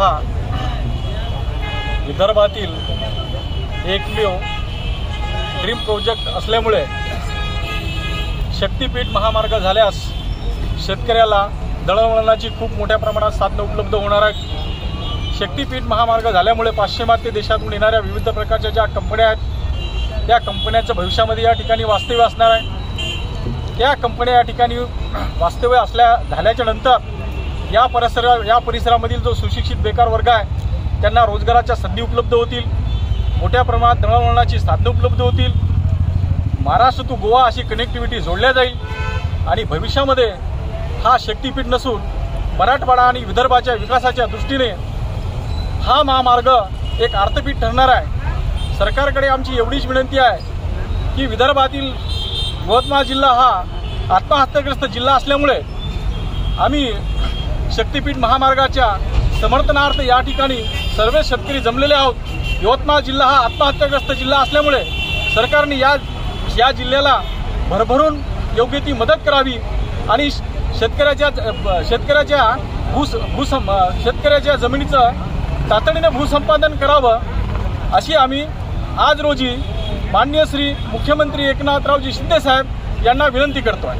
हा विदर्भातील एकमेव ड्रीम प्रोजेक्ट असल्यामुळे शक्तीपीठ महामार्ग झाल्यास शेतकऱ्याला दळणवळणाची खूप मोठ्या प्रमाणात साधनं उपलब्ध होणार आहेत। शक्तीपीठ महामार्ग झाल्यामुळे पाश्चिमात्य देशातून येणाऱ्या विविध प्रकारच्या ज्या कंपन्या आहेत त्या कंपन्यांचं भविष्यामध्ये या ठिकाणी वास्तव्य असणार आहे। त्या कंपन्या या ठिकाणी वास्तव्य झाल्याच्या नंतर या परिसरामधील जो सुशिक्षित बेकार वर्ग आहे त्यांना रोजगाराच्या संधी उपलब्ध होतील, मोठ्या प्रमाणात दळणवळणाची साधनं उपलब्ध होतील, महाराष्ट्र टू गोवा अशी कनेक्टिव्हिटी जोडल्या जाईल आणि भविष्यामध्ये हा शक्तीपीठ नसून मराठवाडा आणि विदर्भाच्या विकासाच्या दृष्टीने हा महामार्ग एक अर्थपीठ ठरणार आहे। सरकारकडे आमची एवढीच विनंती आहे की विदर्भातील यवतमाळ जिल्हा हा आत्महत्याग्रस्त जिल्हा असल्यामुळे आम्ही शक्तीपीठ महामार्गाच्या समर्थनार्थ या ठिकाणी सर्व शेतकरी जमलेले आहोत। यवतमाळ जिल्हा हा आत्महत्याग्रस्त जिल्हा असल्यामुळे सरकारने या जिल्ह्याला भरभरून योग्य ती मदत करावी आणि शेतकऱ्याच्या जमिनीचं तातडीने भूसंपादन करावं अशी आम्ही आज रोजी माननीय श्री मुख्यमंत्री एकनाथरावजी शिंदे साहेब यांना विनंती करतो आहे।